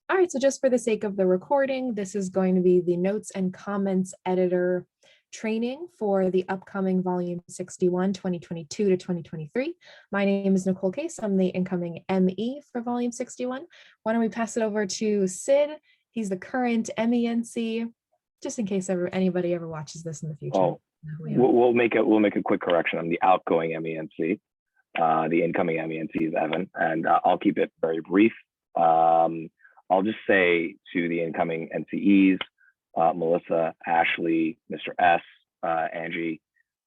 All right, so just for the sake of the recording, this is going to be the notes and comments editor training for the upcoming volume 61, 2022 to 2023. My name is Nicole Case. I'm the incoming ME for volume 61. Why don't we pass it over to Sid? He's the current MENC, just in case anybody ever watches this in the future. Oh, we'll make a quick correction. I'm the outgoing MENC. The incoming MENC is Evan, and I'll keep it very brief. I'll just say to the incoming NCEs, Melissa, Ashley, Mr. S, Angie,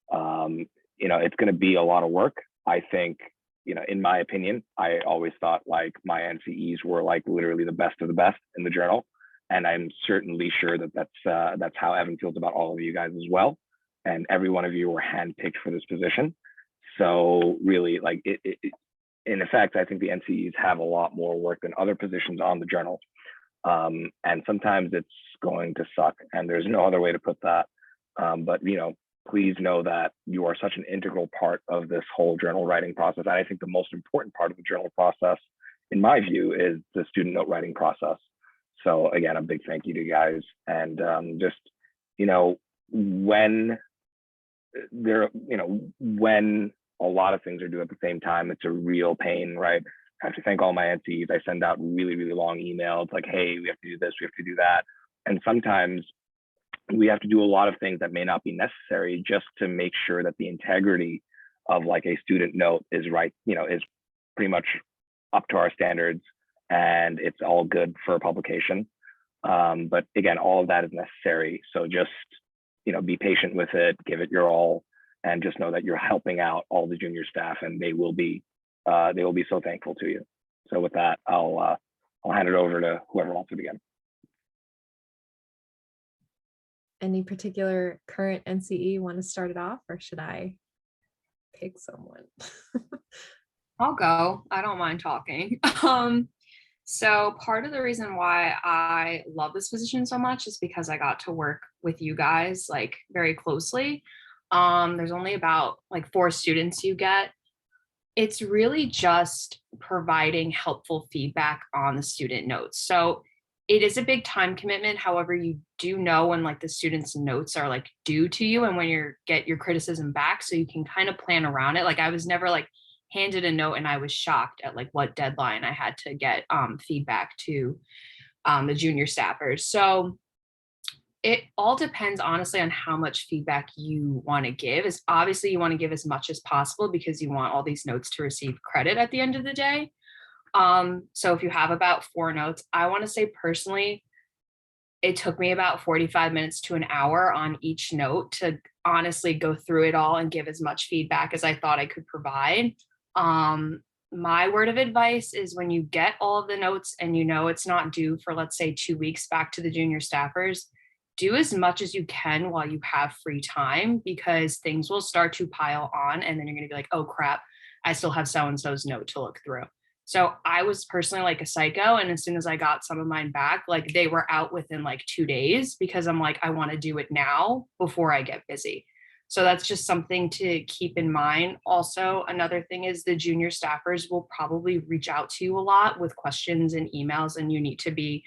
it's going to be a lot of work. I think, in my opinion, I always thought like my NCEs were like literally the best of the best in the journal. And I'm certainly sure that that's how Evan feels about all of you guys as well. And every one of you were handpicked for this position. So really, like in effect, I think the NCEs have a lot more work than other positions on the journal. And sometimes it's going to suck, and there's no other way to put that. But please know that you are such an integral part of this whole journal writing process. And I think the most important part of the journal process, in my view, is the student note writing process. So again, a big thank you to you guys. And when a lot of things are due at the same time, it's a real pain, right? I have to thank all my NCEs. I send out really, really long emails like, hey, we have to do this, we have to do that. And sometimes we have to do a lot of things that may not be necessary just to make sure that the integrity of like a student note is right, is pretty much up to our standards and it's all good for publication. But again, all of that is necessary. So just, be patient with it, give it your all, and just know that you're helping out all the junior staff, and they will be so thankful to you. So with that, I'll hand it over to whoever wants to begin. Any particular current NCE want to start it off, or should I pick someone? I'll go. I don't mind talking. So part of the reason why I love this position so much is because I got to work with you guys like very closely. There's only about like 4 students you get. It's really just providing helpful feedback on the student notes. So it is a big time commitment. However, you do know when like the students' notes are like due to you and when you get your criticism back, so you can kind of plan around it. Like I was never like handed a note and I was shocked at like what deadline I had to get feedback to the junior staffers. So it all depends honestly on how much feedback you want to give. Is obviously you want to give as much as possible because you want all these notes to receive credit at the end of the day. So if you have about 4 notes, I want to say personally, it took me about 45 minutes to an hour on each note to honestly go through it all and give as much feedback as I thought I could provide. My word of advice is when you get all of the notes and it's not due for, let's say, 2 weeks back to the junior staffers, do as much as you can while you have free time, because things will start to pile on and then you're going to be like, oh crap, I still have so-and-so's note to look through. So I was personally like a psycho. And as soon as I got some of mine back, like they were out within like 2 days because I'm like, I want to do it now before I get busy. So that's just something to keep in mind. Also, another thing is the junior staffers will probably reach out to you a lot with questions and emails, and you need to be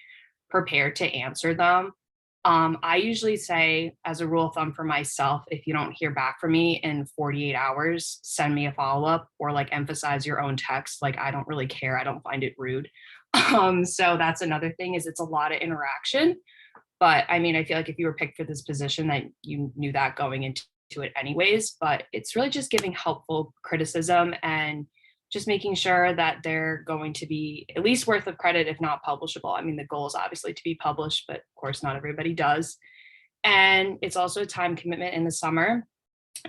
prepared to answer them. I usually say, as a rule of thumb for myself, if you don't hear back from me in 48 hours, send me a follow-up or like emphasize your own text. Like, I don't really care. I don't find it rude. So that's another thing, is it's a lot of interaction. But I mean, I feel like if you were picked for this position, that you knew that going into it anyways, but it's really just giving helpful criticism and just making sure that they're going to be at least worth of credit, if not publishable. I mean, the goal is obviously to be published, but of course not everybody does. And it's also a time commitment in the summer.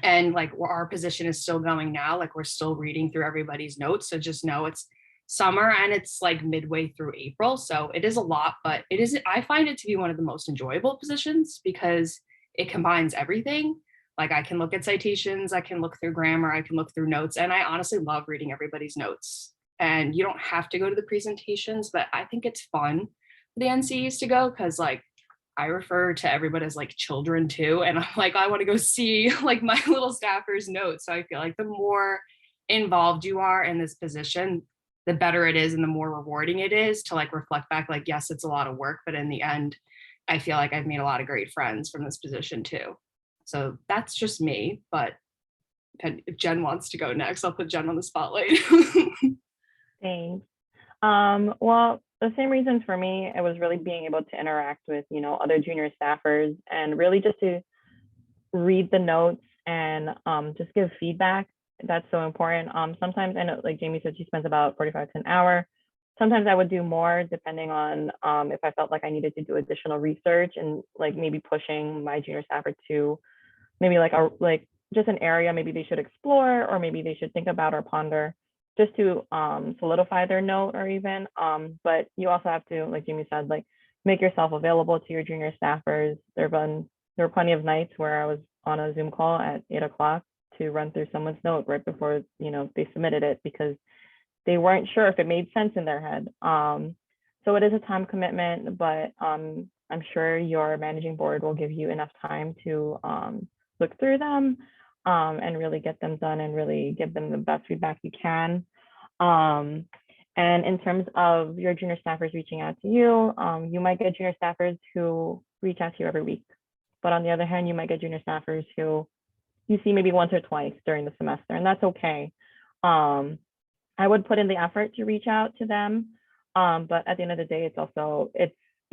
And like our position is still going now, like we're still reading through everybody's notes. So just know it's summer and it's like midway through April. So it is a lot, but I find it to be one of the most enjoyable positions because it combines everything. Like I can look at citations, I can look through grammar, I can look through notes, and I honestly love reading everybody's notes. And you don't have to go to the presentations, but I think it's fun for the NCEs to go because like I refer to everybody as like children too. And I'm like, I want to go see like my little staffer's notes. So I feel like the more involved you are in this position, the better it is and the more rewarding it is to like reflect back, like, yes, it's a lot of work, but in the end, I feel like I've made a lot of great friends from this position too. So that's just me, but if Jen wants to go next, I'll put Jen on the spotlight. Thanks. Well, the same reasons for me, it was really being able to interact with, other junior staffers and really just to read the notes and just give feedback. That's so important. Sometimes I know, like Jamie said, she spends about 45 to an hour. Sometimes I would do more depending on if I felt like I needed to do additional research and like maybe pushing my junior staffer to maybe like just an area maybe they should explore or maybe they should think about or ponder just to solidify their note or even. But you also have to, like Jamie said, like make yourself available to your junior staffers. There were plenty of nights where I was on a Zoom call at 8 o'clock to run through someone's note right before they submitted it because they weren't sure if it made sense in their head. So it is a time commitment, but I'm sure your managing board will give you enough time to look through them and really get them done and really give them the best feedback you can. And in terms of your junior staffers reaching out to you, you might get junior staffers who reach out to you every week. But on the other hand, you might get junior staffers who you see maybe once or twice during the semester, and that's okay. I would put in the effort to reach out to them, but at the end of the day, it's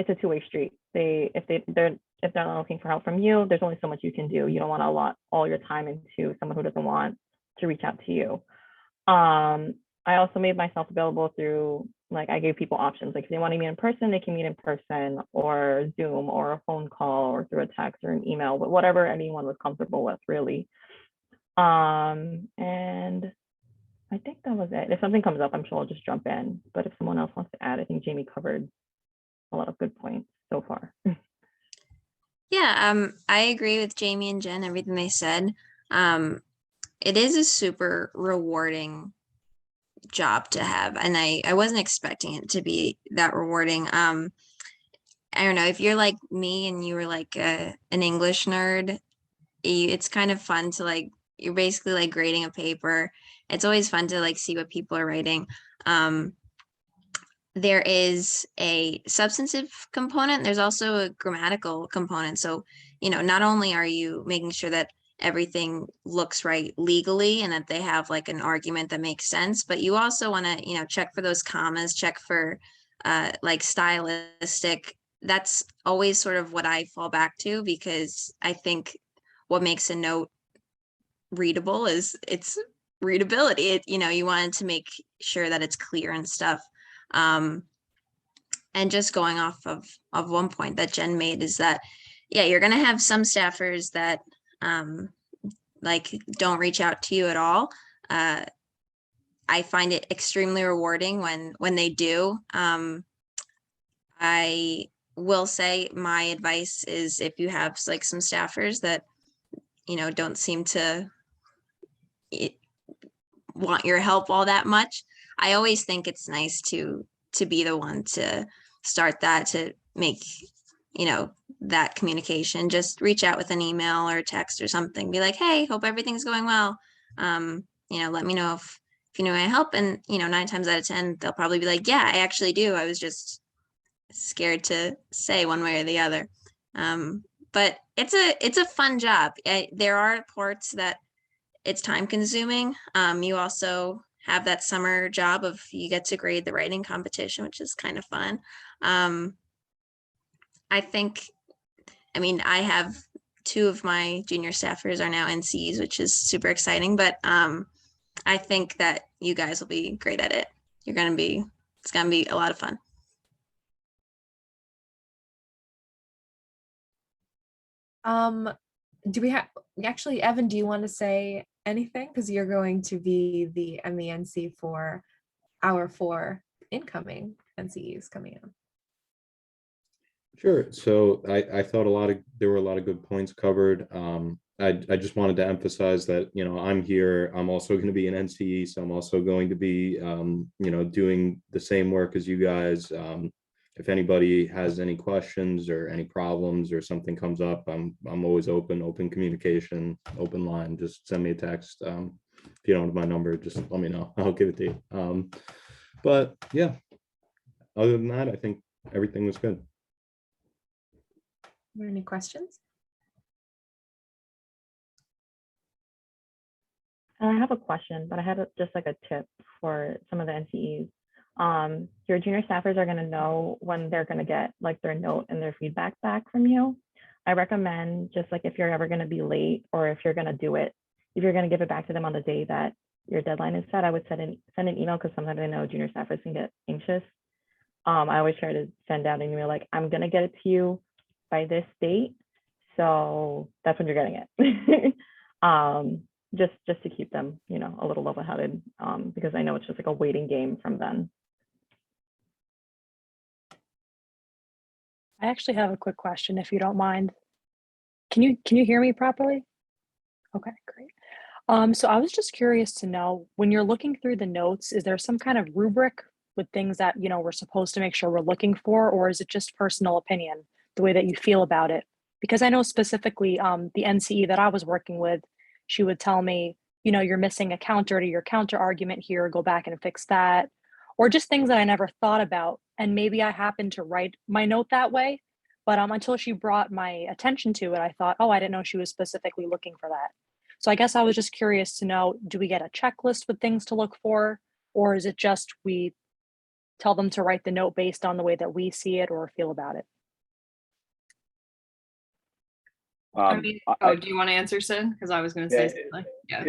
a two-way street. If they're not looking for help from you, there's only so much you can do. You don't want to allot all your time into someone who doesn't want to reach out to you. I also made myself available through, like, I gave people options. Like if they want to meet in person, they can meet in person or Zoom or a phone call or through a text or an email, but whatever anyone was comfortable with, really. And I think that was it. If something comes up, I'm sure I'll just jump in. But if someone else wants to add, I think Jamie covered a lot of good points so far. Yeah, I agree with Jamie and Jen, everything they said. It is a super rewarding job to have, and I wasn't expecting it to be that rewarding. I don't know, if you're like me and you were like an English nerd, it's kind of fun to like, you're basically like grading a paper. It's always fun to like see what people are writing. There is a substantive component. There's also a grammatical component. So, not only are you making sure that everything looks right legally and that they have like an argument that makes sense, but you also want to, check for those commas, check for like stylistic. That's always sort of what I fall back to, because I think what makes a note readable is its readability. You wanted to make sure that it's clear and stuff. And just going off of one point that Jen made is that, yeah, you're going to have some staffers that like don't reach out to you at all. I find it extremely rewarding when they do. I will say my advice is, if you have like some staffers that, don't seem to want your help all that much, I always think it's nice to be the one to start that, to make, that communication. Just reach out with an email or a text or something. Be like, hey, hope everything's going well. Let me know if you need my help. And, 9 times out of 10, they'll probably be like, yeah, I actually do. I was just scared to say one way or the other. But it's a fun job. There are parts that it's time consuming. You also have that summer job of, you get to grade the writing competition, which is kind of fun. I have 2 of my junior staffers are now NCEs, which is super exciting, but I think that you guys will be great at it. It's going to be a lot of fun. Evan, do you want to say anything? Because you're going to be the MENC for our 4 incoming NCEs coming in. Sure. So I thought there were a lot of good points covered. I just wanted to emphasize that, I'm here. I'm also going to be an NCE, so I'm also going to be, doing the same work as you guys. If anybody has any questions or any problems or something comes up, I'm always open communication, open line. Just send me a text. If you don't have my number, just let me know. I'll give it to you. But yeah, other than that, I think everything was good. Any questions? I have a question, but I had just like a tip for some of the NCEs. Your junior staffers are going to know when they're going to get like their note and their feedback back from you. I recommend just like if you're ever going to be late or if you're going to do it, if you're going to give it back to them on the day that your deadline is set, I would send an email because sometimes I know junior staffers can get anxious. I always try to send out an email like, I'm going to get it to you by this date. So that's when you're getting it. Just to keep them, you know, a little level-headed, because I know it's just like a waiting game from then. I actually have a quick question, if you don't mind. Can you hear me properly? Okay, great. So I was just curious to know, when you're looking through the notes, is there some kind of rubric with things that, you know, we're supposed to make sure we're looking for, or is it just personal opinion, the way that you feel about it? Because I know specifically the NCE that I was working with, she would tell me, you know, you're missing a counter to your counter argument here, go back and fix that, or just things that I never thought about. And maybe I happened to write my note that way, but until she brought my attention to it, I thought, oh, I didn't know she was specifically looking for that. So I guess I was just curious to know, do we get a checklist with things to look for, or is it just we tell them to write the note based on the way that we see it or feel about it? I mean, do you want to answer, Sid? Because I was going to say something. Yeah.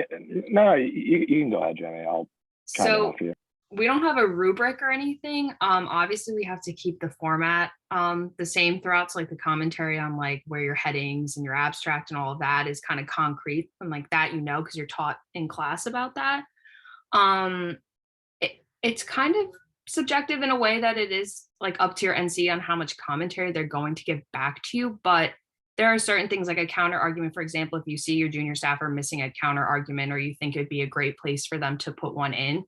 No, you can go ahead, Jenny. I'll chime in off you. We don't have a rubric or anything. Obviously, we have to keep the format the same throughout. So like the commentary on like where your headings and your abstract and all of that is kind of concrete and like that, you know, because you're taught in class about that. It's kind of subjective in a way that it is like up to your NC on how much commentary they're going to give back to you. But there are certain things like a counter argument, for example, if you see your junior staffer missing a counter argument, or you think it'd be a great place for them to put one in,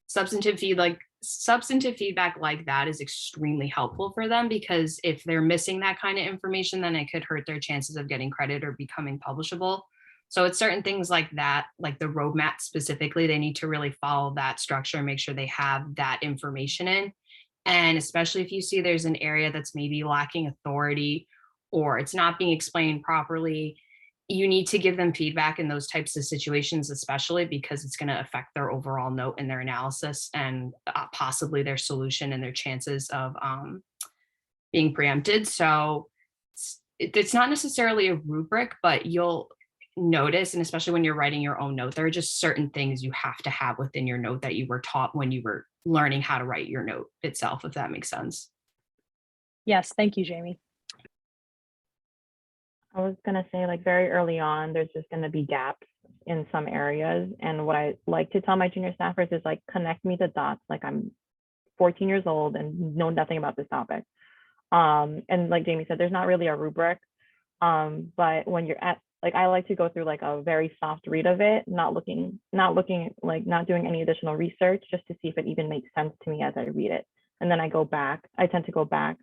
substantive feedback like that is extremely helpful for them, because if they're missing that kind of information, then it could hurt their chances of getting credit or becoming publishable. So it's certain things like that, like the roadmap specifically, they need to really follow that structure and make sure they have that information in. And especially if you see there's an area that's maybe lacking authority or it's not being explained properly, you need to give them feedback in those types of situations, especially because it's going to affect their overall note and their analysis and possibly their solution and their chances of being preempted. So it's not necessarily a rubric, but you'll notice, and especially when you're writing your own note, there are just certain things you have to have within your note that you were taught when you were learning how to write your note itself, if that makes sense. Yes, thank you, Jamie. I was going to say, like, very early on, there's just going to be gaps in some areas. And what I like to tell my junior staffers is, like, connect me the dots. Like, I'm 14 years old and know nothing about this topic. And like Jamie said, there's not really a rubric. But when you're at, like, I like to go through like a very soft read of it, not doing any additional research, just to see if it even makes sense to me as I read it. And then I tend to go back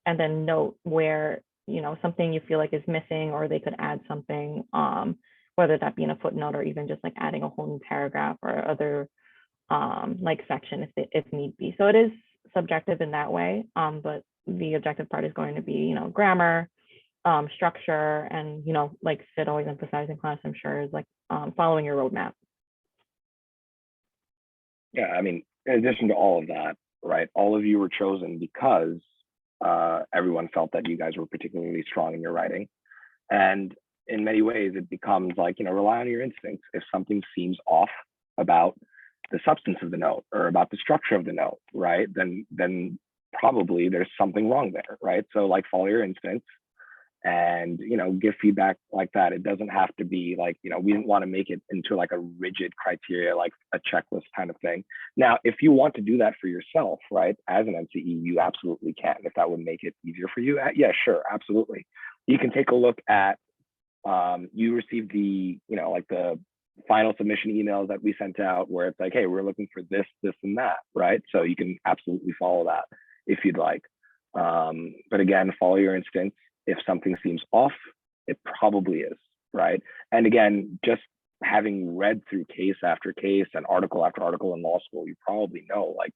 and then note where, you know, something you feel like is missing, or they could add something, whether that be in a footnote or even just like adding a whole new paragraph or other like section if need be. So it is subjective in that way, but the objective part is going to be, you know, grammar, structure, and, you know, like Sid always emphasizes in class, I'm sure, is like following your roadmap. Yeah, I mean, in addition to all of that, right, all of you were chosen because everyone felt that you guys were particularly strong in your writing. And in many ways, it becomes like, you know, rely on your instincts. If something seems off about the substance of the note or about the structure of the note, right, then probably there's something wrong there, right? So like follow your instincts and, you know, give feedback like that. It doesn't have to be like, you know, we didn't want to make it into like a rigid criteria, like a checklist kind of thing. Now, if you want to do that for yourself, right, as an NCE, you absolutely can. If that would make it easier for you, yeah, sure, absolutely. You can take a look at, you received the, you know, like the final submission emails that we sent out where it's like, hey, we're looking for this, this, and that, right? So you can absolutely follow that if you'd like. But again, follow your instincts. If something seems off, it probably is, right? And again, just having read through case after case and article after article in law school, you probably know, like,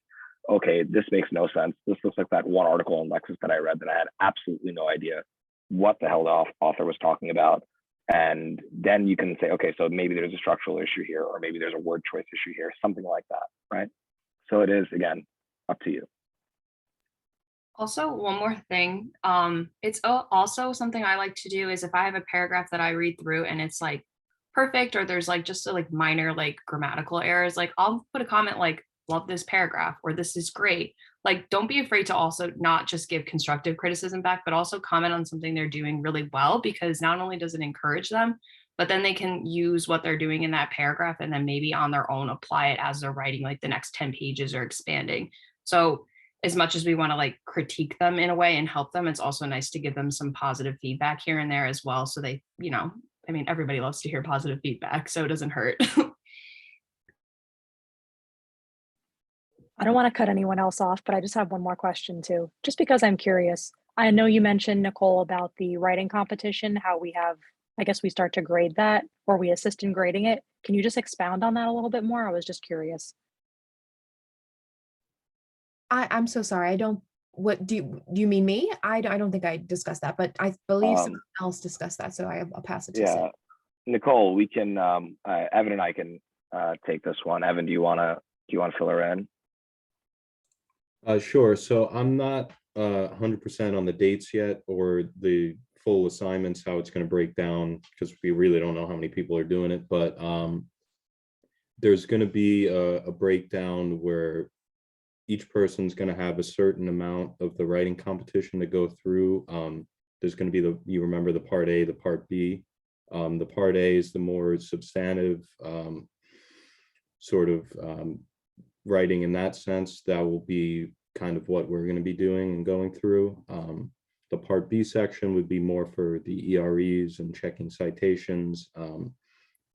okay, this makes no sense. This looks like that one article in Lexis that I read that I had absolutely no idea what the hell the author was talking about. And then you can say, okay, so maybe there's a structural issue here, or maybe there's a word choice issue here, something like that, right? So it is, again, up to you. Also, one more thing. It's also something I like to do is if I have a paragraph that I read through and it's like perfect, or there's like just a like minor like grammatical errors, like I'll put a comment like, love this paragraph, or this is great. Like, don't be afraid to also not just give constructive criticism back, but also comment on something they're doing really well, because not only does it encourage them, but then they can use what they're doing in that paragraph and then maybe on their own apply it as they're writing like the next 10 pages or expanding. So as much as we want to like critique them in a way and help them, it's also nice to give them some positive feedback here and there as well. So they, I mean, everybody loves to hear positive feedback, so it doesn't hurt. I don't want to cut anyone else off, but I just have one more question too, just because I'm curious. I know you mentioned, Nicole, about the writing competition, how we have, I guess we start to grade that, or we assist in grading it. Can you just expound on that a little bit more? I was just curious. I'm so sorry. I don't, what do you mean me? I don't think I discussed that, but I believe someone else discussed that. So I'll pass it to Sid. Nicole, we can, Evan and I can take this one. Evan, do you want to fill her in? Sure. So I'm not 100% on the dates yet, or the full assignments, how it's going to break down, because we really don't know how many people are doing it. But there's going to be a breakdown where each person's going to have a certain amount of the writing competition to go through. There's going to be you remember the part A, the part B. The part A is the more substantive sort of writing in that sense. That will be kind of what we're going to be doing and going through. The part B section would be more for the EREs and checking citations.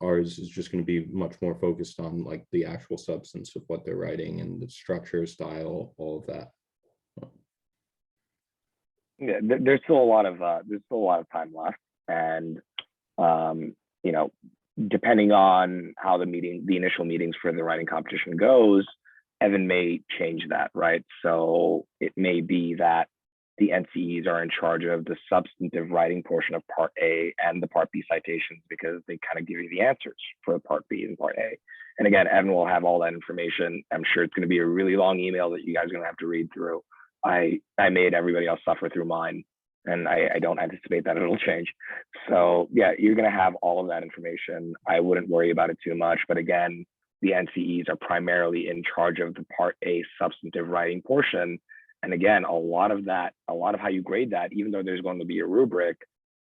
Ours is just going to be much more focused on like the actual substance of what they're writing and the structure, style, all of that. Yeah, there's still a lot of time left, and depending on how the initial meetings for the writing competition goes, Evan may change that, right? So it may be that the NCEs are in charge of the substantive writing portion of part A and the part B citations, because they kind of give you the answers for part B and part A. And again, Evan will have all that information. I'm sure it's going to be a really long email that you guys are going to have to read through. I made everybody else suffer through mine, and I don't anticipate that it'll change. So yeah, you're going to have all of that information. I wouldn't worry about it too much. But again, the NCEs are primarily in charge of the part A substantive writing portion. And again, a lot of how you grade that, even though there's going to be a rubric,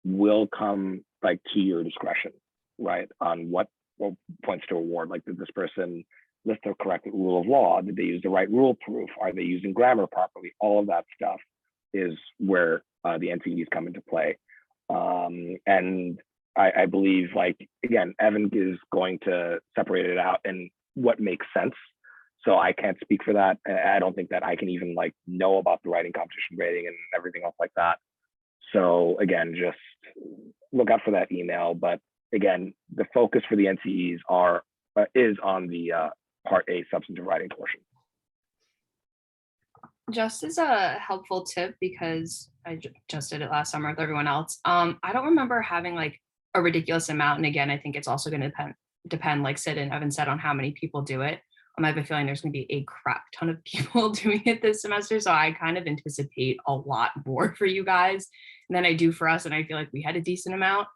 will come like to your discretion, right? On what points to award. Like, did this person list the correct rule of law? Did they use the right rule proof? Are they using grammar properly? All of that stuff is where the NCEs come into play. And I believe, like, again, Evan is going to separate it out and what makes sense. So I can't speak for that. I don't think that I can even like know about the writing competition grading and everything else like that. So again, just look out for that email. But again, the focus for the NCEs is on the part A substantive writing portion. Just as a helpful tip, because I just did it last summer with everyone else. I don't remember having like a ridiculous amount. And again, I think it's also going to depend, like Sid and Evan said, on how many people do it. I have a feeling there's going to be a crap ton of people doing it this semester. So I kind of anticipate a lot more for you guys than I do for us. And I feel like we had a decent amount.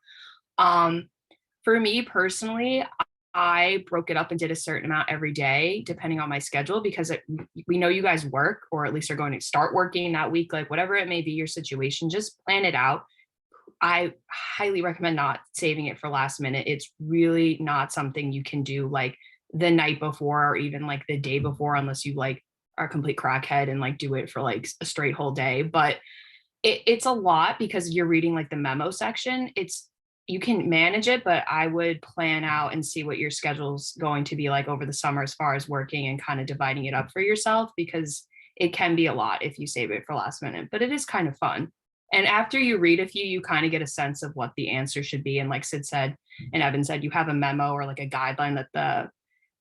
For me personally, I broke it up and did a certain amount every day, depending on my schedule, because we know you guys work, or at least are going to start working that week, like whatever it may be your situation, just plan it out. I highly recommend not saving it for last minute. It's really not something you can do like the night before or even like the day before, unless you like are a complete crackhead and like do it for like a straight whole day. But it's a lot, because you're reading like the memo section. You can manage it, but I would plan out and see what your schedule's going to be like over the summer as far as working, and kind of dividing it up for yourself, because it can be a lot if you save it for last minute, but it is kind of fun. And after you read a few, you kind of get a sense of what the answer should be. And like Sid said and Evan said, you have a memo or like a guideline that the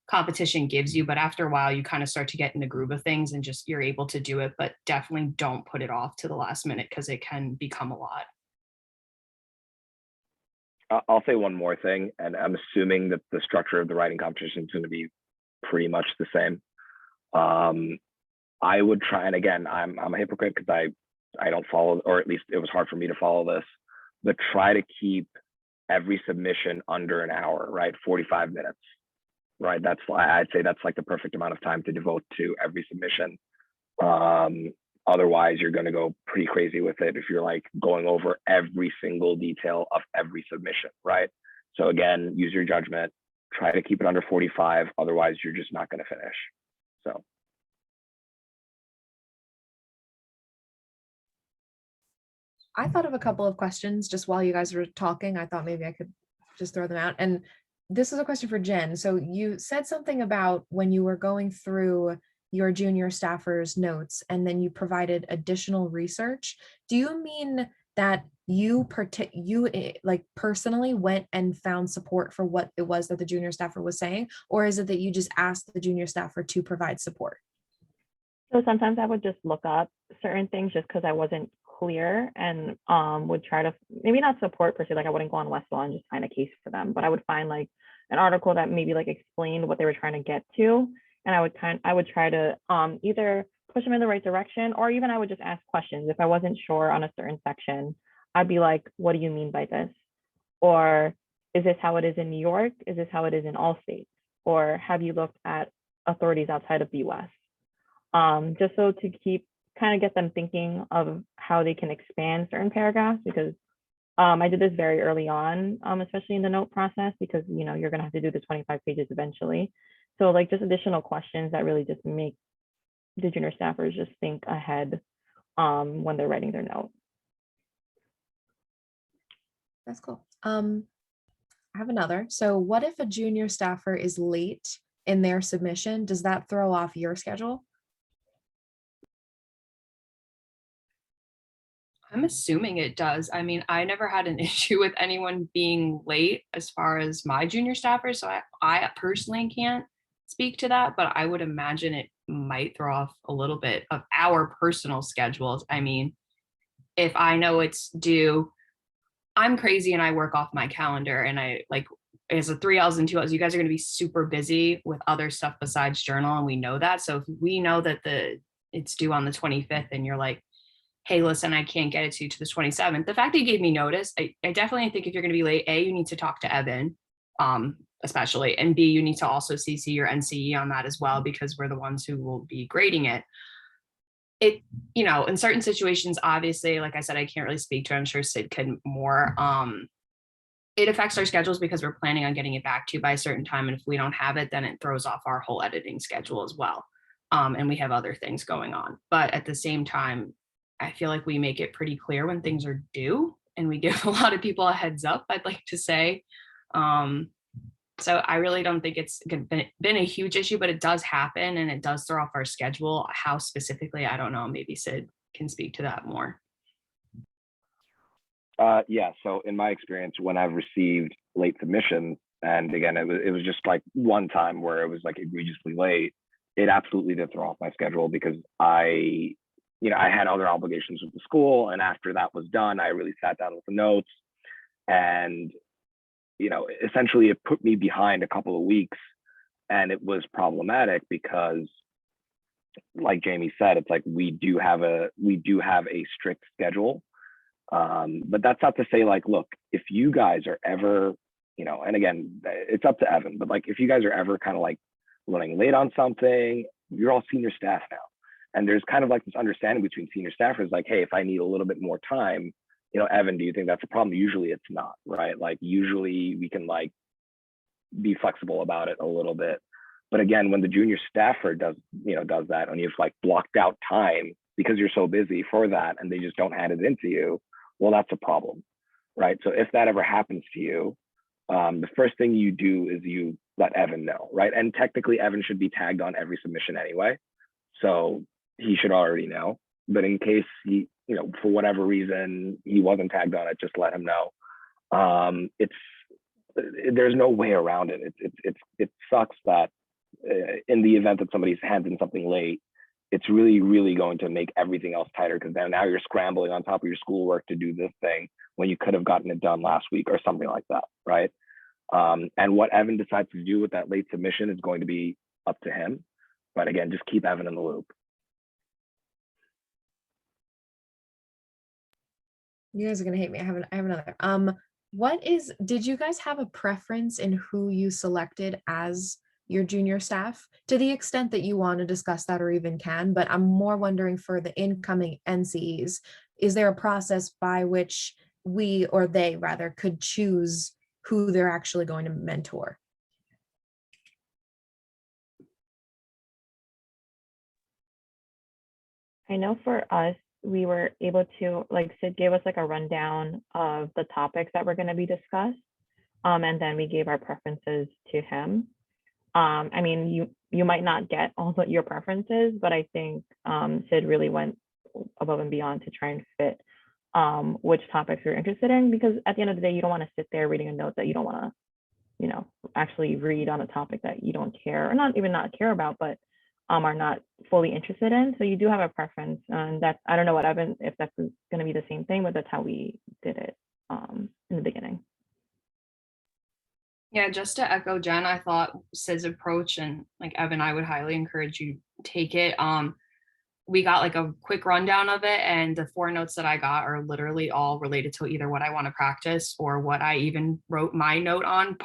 competition gives you, but after a while you kind of start to get in the groove of things and just you're able to do it, but definitely don't put it off to the last minute because it can become a lot. I'll say one more thing, and I'm assuming that the structure of the writing competition is going to be pretty much the same. I would try, and again, I'm a hypocrite because I don't follow, or at least it was hard for me to follow this, but try to keep every submission under an hour, right? 45 minutes, right? That's why I'd say that's like the perfect amount of time to devote to every submission. Otherwise, you're going to go pretty crazy with it if you're like going over every single detail of every submission, right? So again, use your judgment, try to keep it under 45. Otherwise, you're just not going to finish. So. I thought of a couple of questions just while you guys were talking. I thought maybe I could just throw them out. And this is a question for Jen. So you said something about when you were going through your junior staffers' notes and then you provided additional research. Do you mean that you like personally went and found support for what it was that the junior staffer was saying? Or is it that you just asked the junior staffer to provide support? So sometimes I would just look up certain things just because I wasn't clear, and would try to, maybe not support per se, like I wouldn't go on Westlaw and just find a case for them, but I would find like an article that maybe like explained what they were trying to get to, and I would try to either push them in the right direction, or even I would just ask questions. If I wasn't sure on a certain section, I'd be like, what do you mean by this? Or is this how it is in New York? Is this how it is in all states? Or have you looked at authorities outside of the US? Just so to kind of get them thinking of how they can expand certain paragraphs, because I did this very early on, especially in the note process, because you're going to have to do the 25 pages eventually. So like just additional questions that really just make the junior staffers just think ahead when they're writing their note. That's cool. I have another. So what if a junior staffer is late in their submission? Does that throw off your schedule? I'm assuming it does. I mean, I never had an issue with anyone being late as far as my junior staffers, so I personally can't speak to that, but I would imagine it might throw off a little bit of our personal schedules. I mean, if I know it's due, I'm crazy and I work off my calendar, and I like, it's a 3 L's and 2 L's. You guys are going to be super busy with other stuff besides journal, and we know that. So if we know that it's due on the 25th and you're like, hey, listen, I can't get it to you to the 27th. The fact that you gave me notice, I definitely think if you're going to be late, A, you need to talk to Evan, especially, and B, you need to also CC your NCE on that as well, because we're the ones who will be grading it. In certain situations, obviously, like I said, I can't really speak to it. I'm sure Sid can more. It affects our schedules because we're planning on getting it back to you by a certain time. And if we don't have it, then it throws off our whole editing schedule as well. And we have other things going on. But at the same time, I feel like we make it pretty clear when things are due, and we give a lot of people a heads up, I'd like to say. So I really don't think it's been a huge issue, but it does happen and it does throw off our schedule. How specifically, I don't know. Maybe Sid can speak to that more. Yeah, so in my experience, when I've received late submissions, and again, it was just like one time where it was like egregiously late, it absolutely did throw off my schedule, because I had other obligations with the school. And after that was done, I really sat down with the notes, and, essentially it put me behind a couple of weeks. And it was problematic because, like Jamie said, it's like we do have a strict schedule. But that's not to say, like, look, if you guys are ever, and again, it's up to Evan, but like, if you guys are ever kind of like running late on something, you're all senior staff now. And there's kind of like this understanding between senior staffers, like, hey, if I need a little bit more time, Evan, do you think that's a problem? Usually it's not, right? Like, usually we can like be flexible about it a little bit. But again, when the junior staffer does that, and you've like blocked out time because you're so busy for that, and they just don't hand it into you, well, that's a problem, right? So if that ever happens to you, the first thing you do is you let Evan know, right? And technically Evan should be tagged on every submission anyway, so he should already know. But in case he, for whatever reason, he wasn't tagged on it, just let him know. There's no way around it. It sucks that in the event that somebody's hands in something late, it's really, really going to make everything else tighter, because then now you're scrambling on top of your schoolwork to do this thing when you could have gotten it done last week or something like that, right? And what Evan decides to do with that late submission is going to be up to him. But again, just keep Evan in the loop. You guys are gonna hate me. I have another. Did you guys have a preference in who you selected as your junior staff, to the extent that you want to discuss that or even can, but I'm more wondering for the incoming NCEs, is there a process by which we, or they rather, could choose who they're actually going to mentor? I know for us, we were able to, like Sid gave us like a rundown of the topics that were going to be discussed. And then we gave our preferences to him. I mean, you might not get all your preferences, but I think Sid really went above and beyond to try and fit which topics you're interested in, because at the end of the day, you don't want to sit there reading a note that you don't want to, you know, actually read on a topic that you don't care, or not care about, but are not fully interested in. So you do have a preference, and that's, I don't know what Evan, if that's going to be the same thing, but that's how we did it in the beginning. Yeah, just to echo Jen, I thought Sid's approach, and like Evan, I would highly encourage you take it. We got like a quick rundown of it, and the 4 notes that I got are literally all related to either what I want to practice or what I even wrote my note on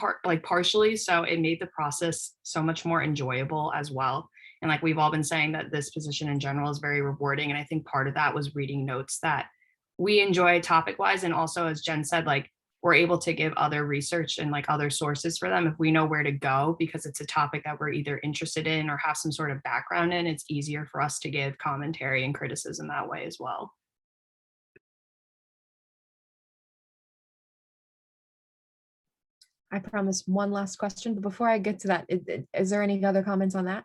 partially. So it made the process so much more enjoyable as well. And like we've all been saying, that this position in general is very rewarding. And I think part of that was reading notes that we enjoy topic wise. And also, as Jen said, like we're able to give other research and like other sources for them if we know where to go, because it's a topic that we're either interested in or have some sort of background in. It's easier for us to give commentary and criticism that way as well. I promise one last question, but before I get to that, is there any other comments on that?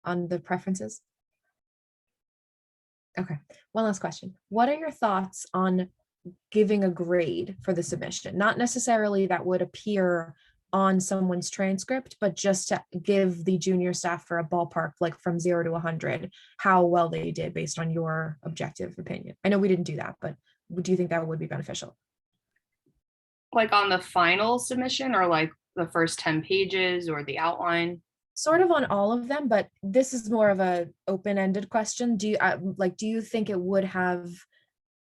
On the preferences? Okay, one last question. What are your thoughts on giving a grade for the submission? Not necessarily that would appear on someone's transcript, but just to give the junior staff for a ballpark, like from 0 to 100, how well they did based on your objective opinion. I know we didn't do that, but do you think that would be beneficial? Like on the final submission, or like the first 10 pages or the outline? Sort of on all of them, but this is more of a open-ended question. Do you think it would have,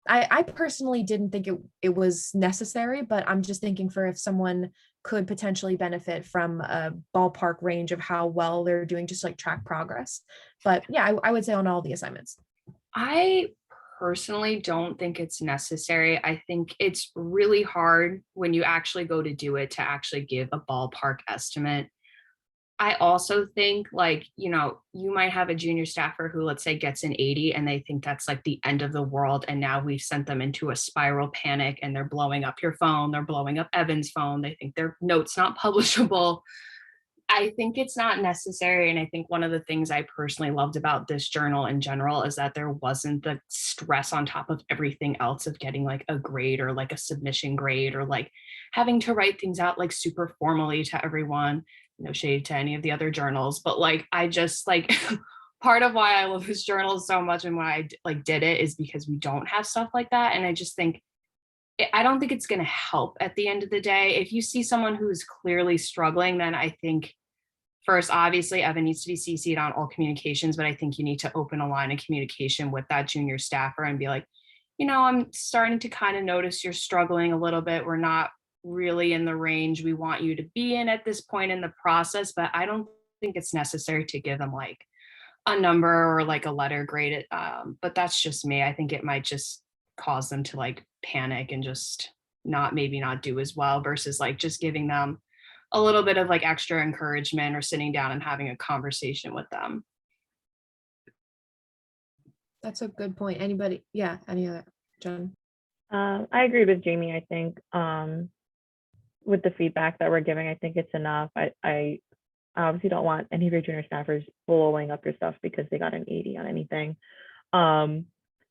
I personally didn't think it was necessary, but I'm just thinking for if someone could potentially benefit from a ballpark range of how well they're doing, just like track progress. But yeah, I would say on all the assignments. I personally don't think it's necessary. I think it's really hard when you actually go to do it to actually give a ballpark estimate. I also think, like, you know, you might have a junior staffer who, let's say, gets an 80 and they think that's like the end of the world. And now we've sent them into a spiral panic and they're blowing up your phone. They're blowing up Evan's phone. They think their note's not publishable. I think it's not necessary. And I think one of the things I personally loved about this journal in general is that there wasn't the stress on top of everything else of getting like a grade or like a submission grade or like having to write things out like super formally to everyone. No shade to any of the other journals, but like I just like part of why I love this journal so much and why I did it is because we don't have stuff like that. And I just think I don't think it's going to help at the end of the day. If you see someone who's clearly struggling, then I think first, obviously, Evan needs to be CC'd on all communications, but I think you need to open a line of communication with that junior staffer and be like, you know, I'm starting to kind of notice you're struggling a little bit. We're not really in the range we want you to be in at this point in the process, but I don't think it's necessary to give them like a number or like a letter grade. But that's just me. I think it might just cause them to like panic and just maybe not do as well versus like just giving them a little bit of like extra encouragement or sitting down and having a conversation with them. That's a good point. Anybody? Yeah, any other? Jen? I agree with Jamie. I think with the feedback that we're giving, I think it's enough. I obviously don't want any of your junior staffers blowing up your stuff because they got an 80 on anything.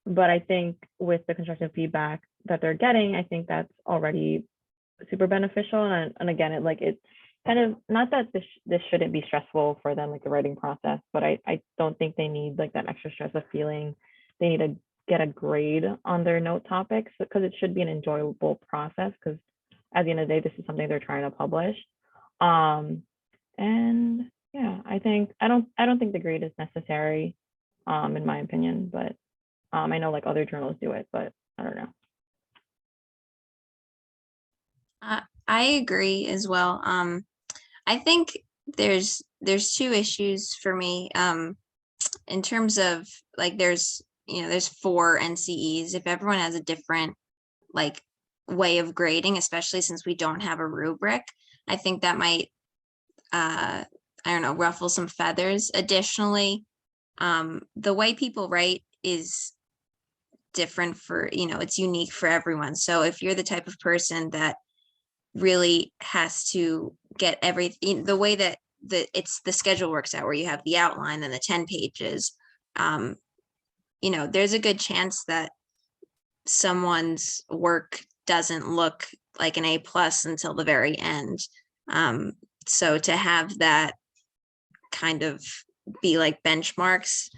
But I think with the constructive feedback that they're getting, I think that's already super beneficial. And again, it kind of, not that this shouldn't be stressful for them, like the writing process, but I don't think they need like that extra stress of feeling they need to get a grade on their note topics, because it should be an enjoyable process, because at the end of the day, this is something they're trying to publish. And yeah, I don't think the grade is necessary, in my opinion, but I know like other journals do it, but I don't know. I agree as well. I think there's two issues for me. In terms of like there's 4 NCEs. If everyone has a different like way of grading, especially since we don't have a rubric, I think that might I don't know, ruffle some feathers. Additionally, the way people write is different for, it's unique for everyone. So if you're the type of person that really has to get everything, the way that the schedule works out, where you have the outline and the 10 pages, there's a good chance that someone's work doesn't look like an A+ until the very end. So to have that kind of be like benchmarks,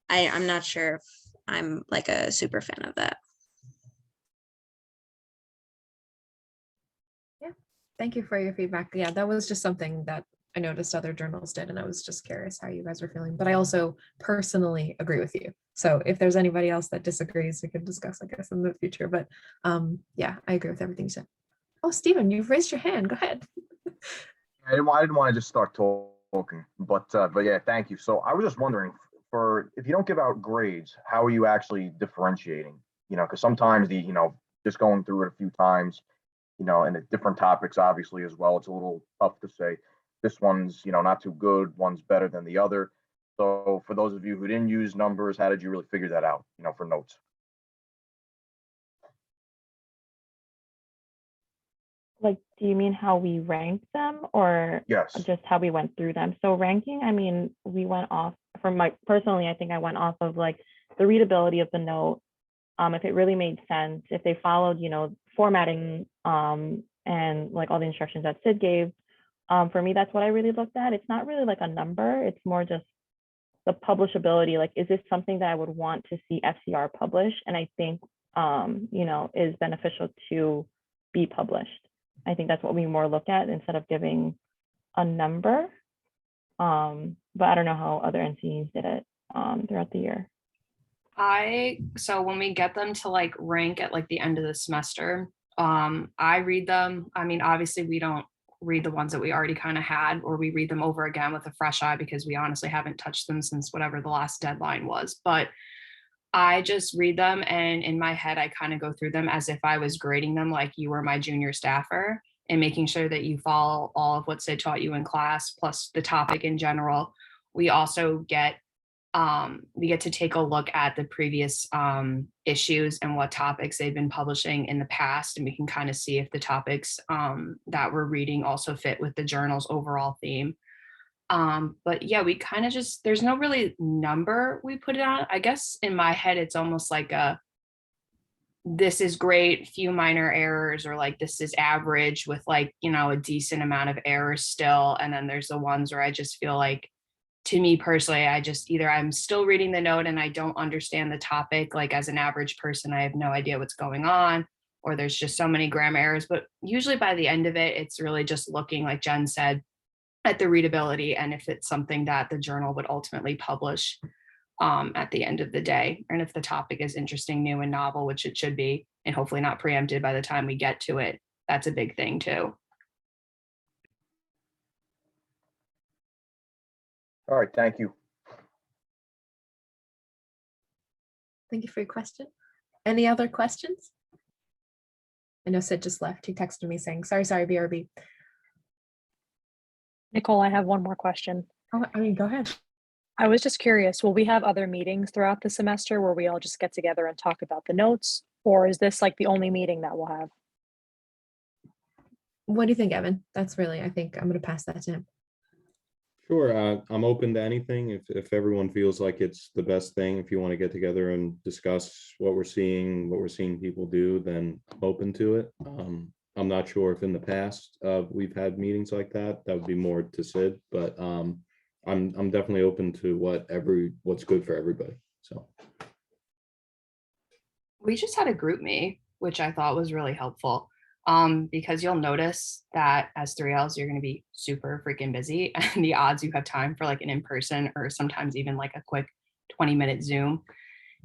I'm not sure if I'm like a super fan of that. Yeah, thank you for your feedback. Yeah, that was just something that I noticed other journals did, and I was just curious how you guys were feeling. But I also personally agree with you. So if there's anybody else that disagrees, we can discuss, I guess, in the future. But yeah, I agree with everything you said. Oh, Stephen, you've raised your hand. Go ahead. I didn't want to just start talking, but yeah, thank you. So I was just wondering, for if you don't give out grades, how are you actually differentiating? Because sometimes just going through it a few times, and the different topics, obviously, as well, it's a little tough to say this one's, not too good, one's better than the other. So for those of you who didn't use numbers, how did you really figure that out, for notes? Like, do you mean how we ranked them, or Yes. just how we went through them? So ranking, I mean, we went off personally, I think I went off of like the readability of the note, if it really made sense, if they followed, formatting, and like all the instructions that Sid gave. For me, that's what I really looked at. It's not really like a number. It's more just the publishability. Like, is this something that I would want to see FCR publish? And I think, is beneficial to be published. I think that's what we more look at instead of giving a number. But I don't know how other NCEs did it throughout the year. So when we get them to like rank at like the end of the semester, I read them. I mean, obviously we don't read the ones that we already kind of had, or we read them over again with a fresh eye, because we honestly haven't touched them since whatever the last deadline was. But I just read them, and in my head, I kind of go through them as if I was grading them like you were my junior staffer, and making sure that you follow all of what Sid taught you in class, plus the topic in general. We also get to take a look at the previous issues and what topics they've been publishing in the past, and we can kind of see if the topics that we're reading also fit with the journal's overall theme. But yeah, we kind of just, there's no really number we put it on. I guess in my head, it's almost like this is great, few minor errors, or like this is average with like, a decent amount of errors still. And then there's the ones where I just feel like, to me personally, I just either I'm still reading the note and I don't understand the topic. Like as an average person, I have no idea what's going on, or there's just so many grammar errors. But usually by the end of it, it's really just looking, like Jen said, at the readability, and if it's something that the journal would ultimately publish at the end of the day. And if the topic is interesting, new, and novel, which it should be, and hopefully not preempted by the time we get to it, that's a big thing too. All right, thank you. Thank you for your question. Any other questions? I know Sid just left. He texted me saying, sorry, BRB. Nicole, I have one more question. Oh, I mean, go ahead. I was just curious, will we have other meetings throughout the semester where we all just get together and talk about the notes? Or is this like the only meeting that we'll have? What do you think, Evan? That's really, I think I'm going to pass that to him. Sure, I'm open to anything. If everyone feels like it's the best thing, if you want to get together and discuss what we're seeing people do, then I'm open to it. I'm not sure if in the past we've had meetings like that. That would be more to Sid, but I'm definitely open to what's good for everybody. So We just had a group me, which I thought was really helpful. Because you'll notice that as 3Ls, you're going to be super freaking busy, and the odds you have time for like an in-person or sometimes even like a quick 20-minute Zoom,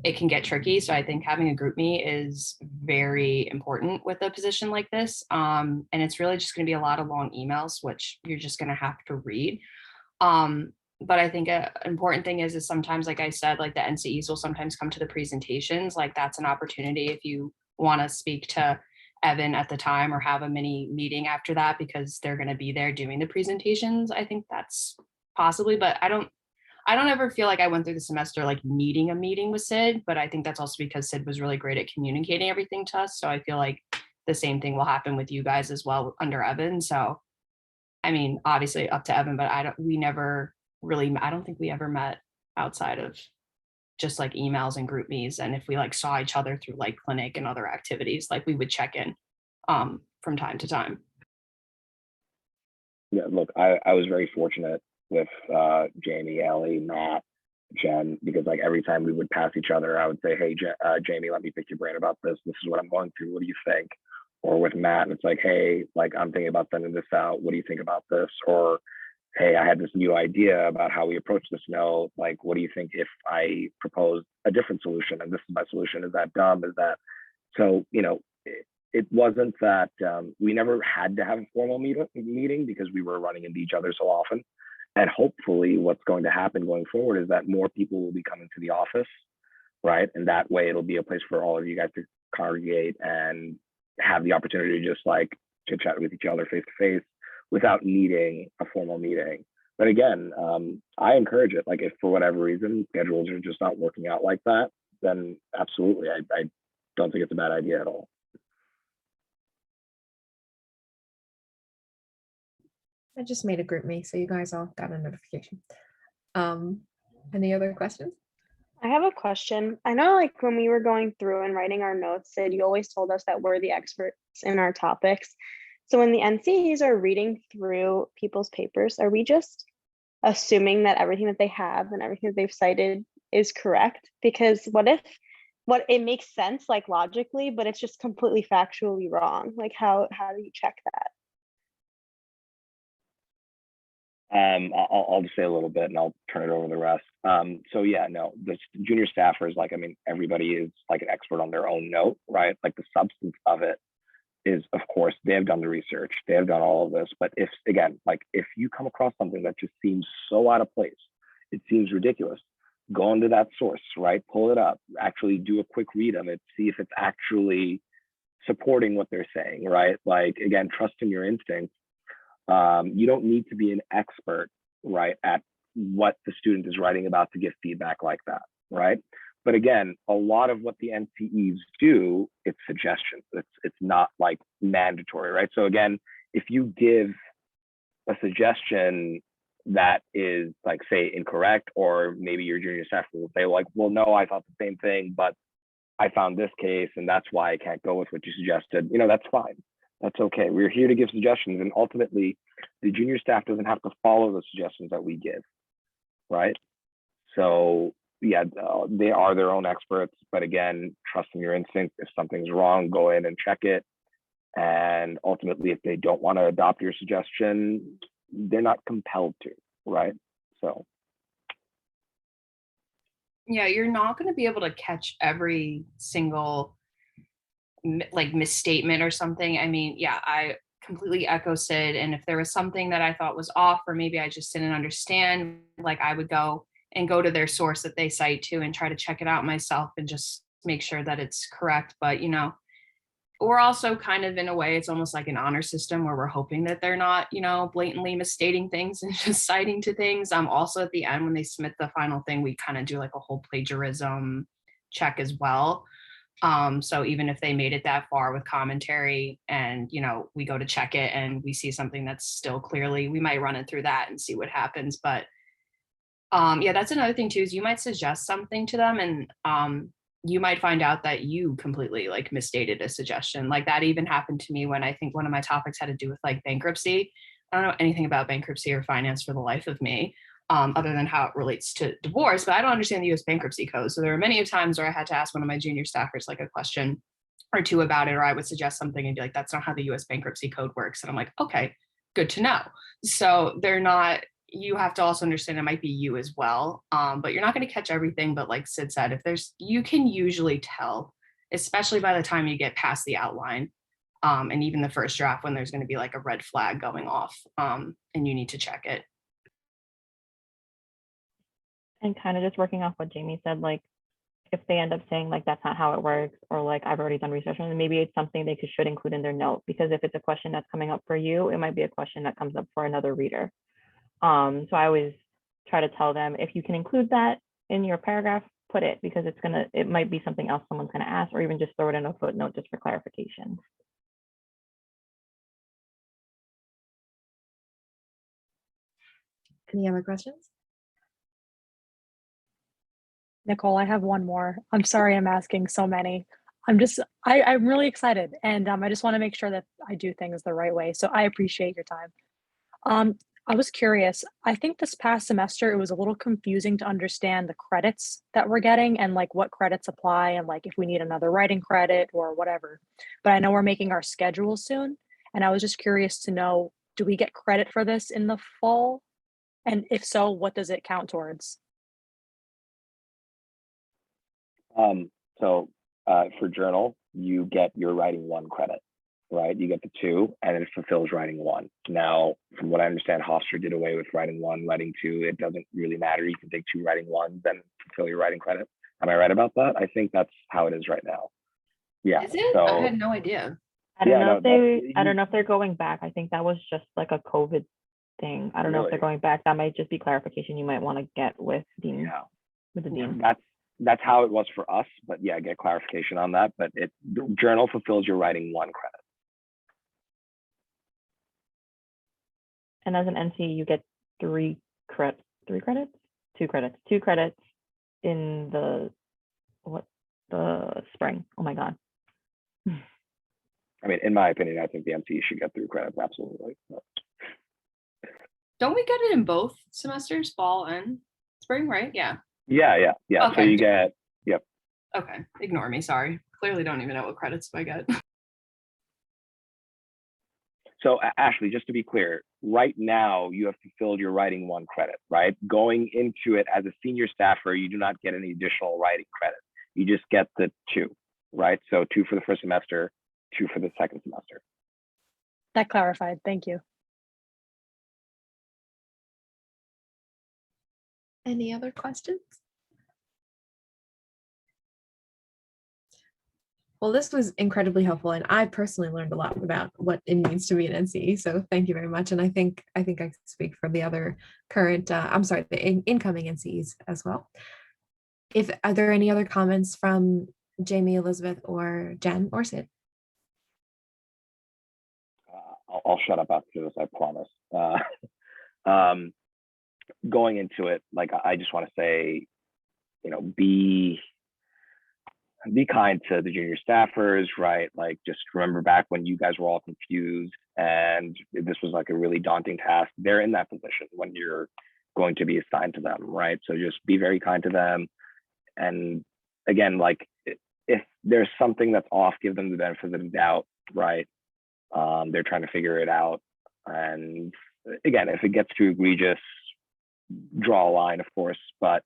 it can get tricky. So I think having a group me is very important with a position like this. And it's really just going to be a lot of long emails, which you're just going to have to read. But I think an important thing is sometimes, like I said, like the NCEs will sometimes come to the presentations. Like that's an opportunity if you want to speak to Evan at the time or have a mini meeting after that, because they're going to be there doing the presentations. I think that's possibly, but I don't ever feel like I went through the semester like needing a meeting with Sid, but I think that's also because Sid was really great at communicating everything to us. So I feel like the same thing will happen with you guys as well under Evan. So, I mean, obviously up to Evan, but I don't think we ever met outside of just like emails and group meets. And if we like saw each other through like clinic and other activities, like we would check in from time to time. Yeah, look, I was very fortunate with Jamie, Ellie, Matt, Jen, because like every time we would pass each other, I would say, hey, Jamie, let me pick your brain about this. This is what I'm going through. What do you think? Or with Matt, it's like, hey, like I'm thinking about sending this out. What do you think about this? Or hey, I had this new idea about how we approach this note. Like, what do you think if I propose a different solution? And this is my solution. Is that dumb? Is that so? You know, it wasn't that we never had to have a formal meeting because we were running into each other so often. And hopefully what's going to happen going forward is that more people will be coming to the office, right? And that way it'll be a place for all of you guys to congregate and have the opportunity to just like chit chat with each other face to face without needing a formal meeting. But again, I encourage it. Like if for whatever reason schedules are just not working out like that, then absolutely, I don't think it's a bad idea at all. I just made a group me, so you guys all got a notification. Any other questions? I have a question. I know like when we were going through and writing our notes, Sid, you always told us that we're the experts in our topics. So when the NCEs are reading through people's papers, are we just assuming that everything that they have and everything that they've cited is correct? Because what it makes sense like logically, but it's just completely factually wrong. Like how do you check that? I'll just say a little bit and I'll turn it over to the rest. So yeah, no, the junior staffers, like, I mean, everybody is like an expert on their own note, right? Like the substance of it is, of course, they have done the research, they have done all of this. But if, again, like if you come across something that just seems so out of place, it seems ridiculous, go into that source, right? Pull it up, actually do a quick read of it, see if it's actually supporting what they're saying, right? Like, again, trust in your instincts. You don't need to be an expert, right, at what the student is writing about to give feedback like that, right? But again, a lot of what the NCEs do, it's suggestions. It's not like mandatory, right? So again, if you give a suggestion that is like, say, incorrect, or maybe your junior staff will say like, well, no, I thought the same thing, but I found this case and that's why I can't go with what you suggested, you know, that's fine. That's okay. We're here to give suggestions, and ultimately the junior staff doesn't have to follow the suggestions that we give, right? So yeah, they are their own experts, but again, trust in your instinct. If something's wrong, go in and check it. And ultimately, if they don't want to adopt your suggestion, they're not compelled to, right? So Yeah, you're not going to be able to catch every single like misstatement or something. I mean, yeah, I completely echo Sid. And if there was something that I thought was off, or maybe I just didn't understand, like I would go to their source that they cite to and try to check it out myself and just make sure that it's correct. But, you know, we're also kind of in a way, it's almost like an honor system where we're hoping that they're not, you know, blatantly misstating things and just citing to things. Also at the end, when they submit the final thing, we kind of do like a whole plagiarism check as well. So even if they made it that far with commentary and, you know, we go to check it and we see something that's still clearly, we might run it through that and see what happens. But yeah, that's another thing too, is you might suggest something to them and you might find out that you completely like misstated a suggestion. Like that even happened to me when I think one of my topics had to do with like bankruptcy. I don't know anything about bankruptcy or finance for the life of me, other than how it relates to divorce, but I don't understand the US bankruptcy code. So there were many times where I had to ask one of my junior staffers like a question or two about it, or I would suggest something and be like, that's not how the US bankruptcy code works. And I'm like, okay, good to know. So they're not, you have to also understand it might be you as well. But you're not going to catch everything. But like Sid said, if there's, you can usually tell, especially by the time you get past the outline, and even the first draft, when there's going to be like a red flag going off, and you need to check it. And kind of just working off what Jamie said, like if they end up saying like that's not how it works, or like I've already done research on it, maybe it's something they should include in their note, because if it's a question that's coming up for you, it might be a question that comes up for another reader. So I always try to tell them, if you can include that in your paragraph, put it, because it might be something else someone's gonna ask, or even just throw it in a footnote just for clarification. Any other questions? Nicole, I have one more. I'm sorry I'm asking so many. I'm really excited, and I just want to make sure that I do things the right way. So I appreciate your time. I was curious. I think this past semester it was a little confusing to understand the credits that we're getting and like what credits apply and like if we need another writing credit or whatever. But I know we're making our schedule soon, and I was just curious to know, do we get credit for this in the fall? And if so, what does it count towards? For journal, you get your writing 1 credit, right? You get the 2, and it fulfills writing 1. Now, from what I understand, Hofstra did away with writing 1, writing 2. It doesn't really matter. You can take 2 writing 1s and fulfill your writing credit. Am I right about that? I think that's how it is right now. Yeah. Is it? So, I had no idea. I don't know if they're going back. I think that was just like a COVID thing. I don't know if they're going back. That might just be clarification you might want to get with Dean. Yeah. With the Dean. That's how it was for us, but yeah, get clarification on that. But the journal fulfills your writing 1 credit. And as an NCE, you get 2 credits in the spring. Oh my God. I mean, in my opinion, I think the NCE should get 3 credits, absolutely. Don't we get it in both semesters, fall and spring, right? Yeah. Yeah. Okay. So you get, yep. Okay, ignore me, sorry. Clearly don't even know what credits I get. So Ashley, just to be clear, right now you have fulfilled your writing 1 credit, right? Going into it as a senior staffer, you do not get any additional writing credit. You just get the 2, right? So 2 for the first semester, 2 for the second semester. That clarified. Thank you. Any other questions? Well, this was incredibly helpful, and I personally learned a lot about what it means to be an NCE. So thank you very much. And I think I can speak for the other current, the incoming NCEs as well. Are there any other comments from Jamie, Elizabeth, or Jen, or Sid? I'll shut up after this, I promise. Going into it, like I just want to say, be kind to the junior staffers, right? Like just remember back when you guys were all confused and this was like a really daunting task. They're in that position when you're going to be assigned to them, right? So just be very kind to them. And again, like if there's something that's off, give them the benefit of the doubt, right? They're trying to figure it out. And again, if it gets too egregious, draw a line, of course, but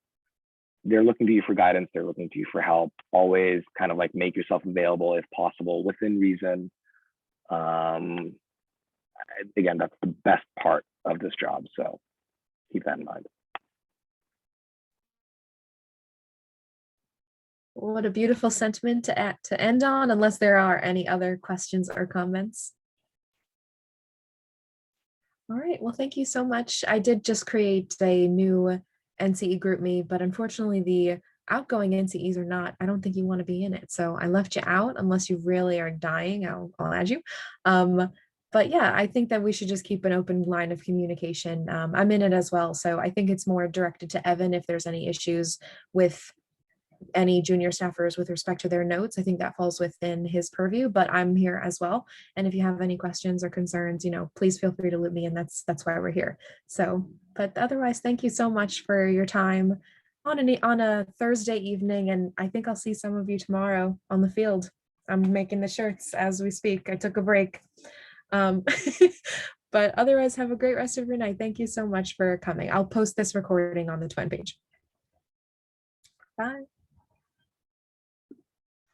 they're looking to you for guidance. They're looking to you for help. Always kind of like make yourself available if possible, within reason. Again, that's the best part of this job. So keep that in mind. What a beautiful sentiment to end on, unless there are any other questions or comments. All right, well, thank you so much. I did just create a new NCE group me, but unfortunately the outgoing NCEs are not, I don't think you want to be in it. So I left you out unless you really are dying, I'll add you. But yeah, I think that we should just keep an open line of communication. I'm in it as well. So I think it's more directed to Evan if there's any issues with any junior staffers with respect to their notes. I think that falls within his purview, but I'm here as well. And if you have any questions or concerns, please feel free to loop me in. That's why we're here. So, but otherwise, thank you so much for your time on a Thursday evening. And I think I'll see some of you tomorrow on the field. I'm making the shirts as we speak. I took a break. But otherwise, have a great rest of your night. Thank you so much for coming. I'll post this recording on the Twin page. Bye.